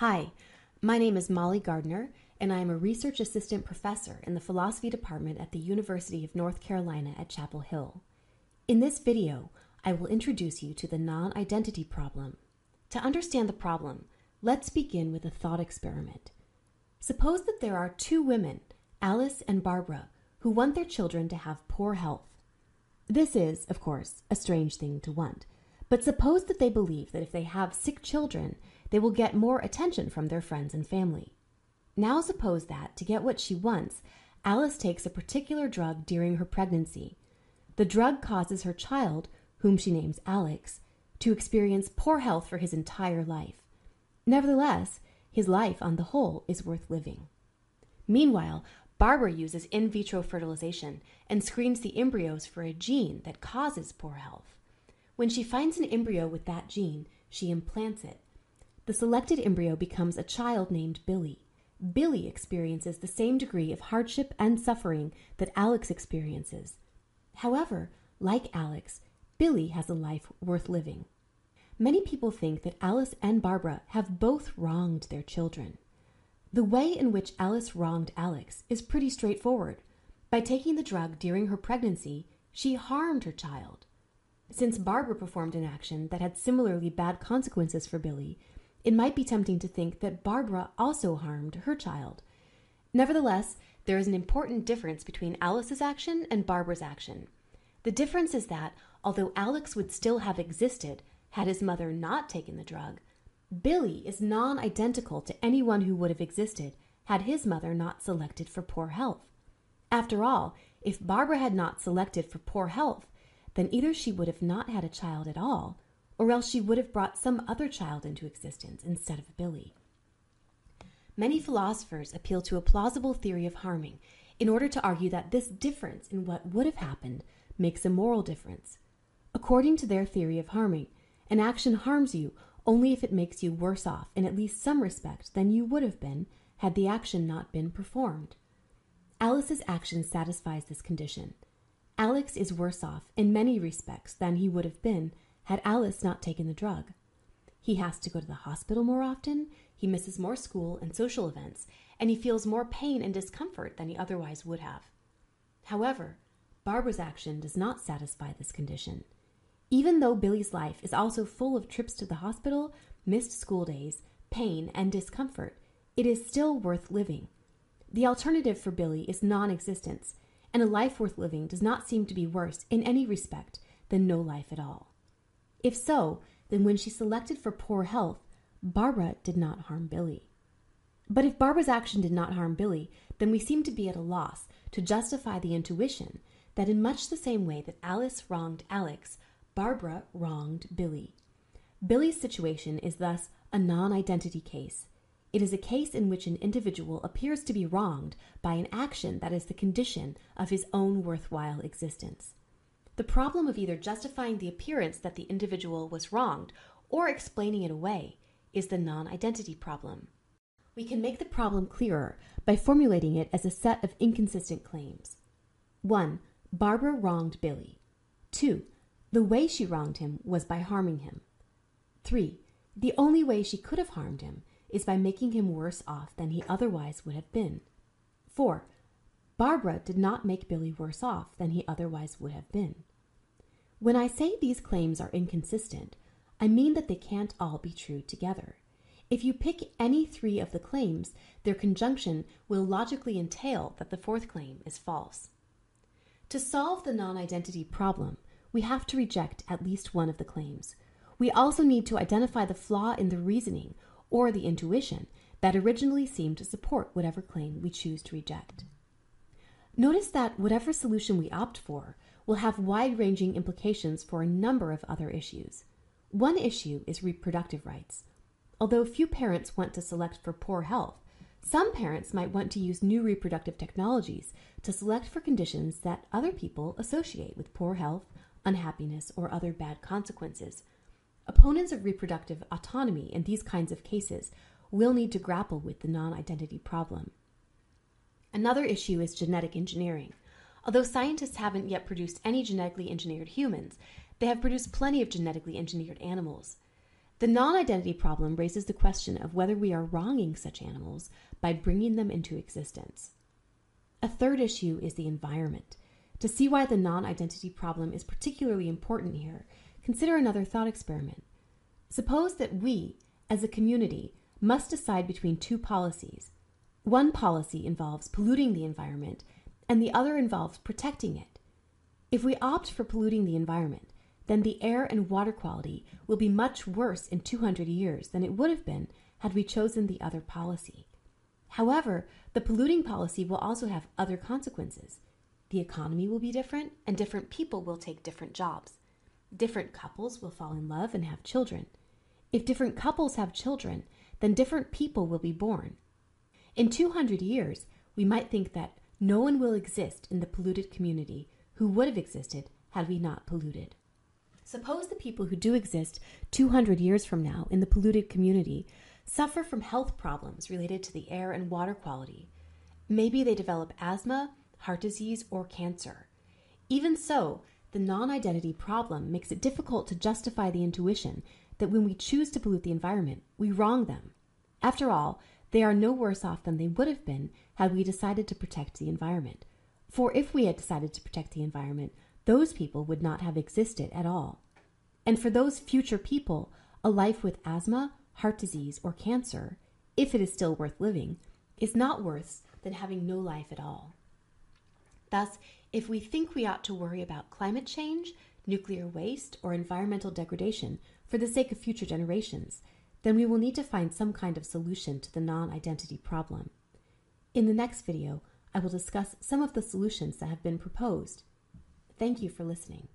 Hi, my name is Moli Gardnър, and I am a research assistant professor in the philosophy department at the University of North Carolina at Chapel Hill. In this video, I will introduce you to the non-identity problem. To understand the problem, let's begin with a thought experiment. Suppose that there are two women, Alice and Barbara, who want their children to have poor health. This is, of course, a strange thing to want, but suppose that they believe that if they have sick children, they will get more attention from their friends and family. Now suppose that, to get what she wants, Alice takes a particular drug during her pregnancy. The drug causes her child, whom she names Alex, to experience poor health for his entire life. Nevertheless, his life on the whole is worth living. Meanwhile, Barbara uses in vitro fertilization and screens the embryos for a gene that causes poor health. When she finds an embryo with that gene, she implants it. The selected embryo becomes a child named Billy. Billy experiences the same degree of hardship and suffering that Alex experiences. However, like Alex, Billy has a life worth living. Many people think that Alice and Barbara have both wronged their children. The way in which Alice wronged Alex is pretty straightforward. By taking the drug during her pregnancy, she harmed her child. Since Barbara performed an action that had similarly bad consequences for Billy, it might be tempting to think that Barbara also harmed her child. Nevertheless, there is an important difference between Alice's action and Barbara's action. The difference is that, although Alex would still have existed had his mother not taken the drug, Billy is non-identical to anyone who would have existed had his mother not selected for poor health. After all, if Barbara had not selected for poor health, then either she would have not had a child at all, or else she would have brought some other child into existence instead of Billy. Many philosophers appeal to a plausible theory of harming in order to argue that this difference in what would have happened makes a moral difference. According to their theory of harming, an action harms you only if it makes you worse off in at least some respect than you would have been had the action not been performed. Alice's action satisfies this condition. Alex is worse off in many respects than he would have been had Alice not taken the drug. He has to go to the hospital more often, he misses more school and social events, and he feels more pain and discomfort than he otherwise would have. However, Barbara's action does not satisfy this condition. Even though Billy's life is also full of trips to the hospital, missed school days, pain, and discomfort, it is still worth living. The alternative for Billy is non-existence, and a life worth living does not seem to be worse in any respect than no life at all. If so, then when she selected for poor health, Barbara did not harm Billy. But if Barbara's action did not harm Billy, then we seem to be at a loss to justify the intuition that in much the same way that Alice wronged Alex, Barbara wronged Billy. Billy's situation is thus a non-identity case. It is a case in which an individual appears to be wronged by an action that is the condition of his own worthwhile existence. The problem of either justifying the appearance that the individual was wronged or explaining it away is the non-identity problem. We can make the problem clearer by formulating it as a set of inconsistent claims. 1. Barbara wronged Billy. 2. The way she wronged him was by harming him. 3. The only way she could have harmed him is by making him worse off than he otherwise would have been. 4. Barbara did not make Billy worse off than he otherwise would have been. When I say these claims are inconsistent, I mean that they can't all be true together. If you pick any three of the claims, their conjunction will logically entail that the fourth claim is false. To solve the non-identity problem, we have to reject at least one of the claims. We also need to identify the flaw in the reasoning or the intuition that originally seemed to support whatever claim we choose to reject. Notice that whatever solution we opt for will have wide-ranging implications for a number of other issues. One issue is reproductive rights. Although few parents want to select for poor health, some parents might want to use new reproductive technologies to select for conditions that other people associate with poor health, unhappiness, or other bad consequences. Opponents of reproductive autonomy in these kinds of cases will need to grapple with the non-identity problem. Another issue is genetic engineering. Although scientists haven't yet produced any genetically engineered humans, they have produced plenty of genetically engineered animals. The non-identity problem raises the question of whether we are wronging such animals by bringing them into existence. A third issue is the environment. To see why the non-identity problem is particularly important here, consider another thought experiment. Suppose that we, as a community, must decide between two policies. One policy involves polluting the environment, and the other involves protecting it. If we opt for polluting the environment, then the air and water quality will be much worse in 200 years than it would have been had we chosen the other policy. However, the polluting policy will also have other consequences. The economy will be different, and different people will take different jobs. Different couples will fall in love and have children. If different couples have children, then different people will be born. In 200 years, we might think that no one will exist in the polluted community who would have existed had we not polluted. Suppose the people who do exist 200 years from now in the polluted community suffer from health problems related to the air and water quality. Maybe they develop asthma, heart disease, or cancer. Even so, the non-identity problem makes it difficult to justify the intuition that when we choose to pollute the environment, we wrong them. After all, they are no worse off than they would have been had we decided to protect the environment. For if we had decided to protect the environment, those people would not have existed at all. And for those future people, a life with asthma, heart disease, or cancer, if it is still worth living, is not worse than having no life at all. Thus, if we think we ought to worry about climate change, nuclear waste, or environmental degradation for the sake of future generations, then we will need to find some kind of solution to the non-identity problem. In the next video, I will discuss some of the solutions that have been proposed. Thank you for listening.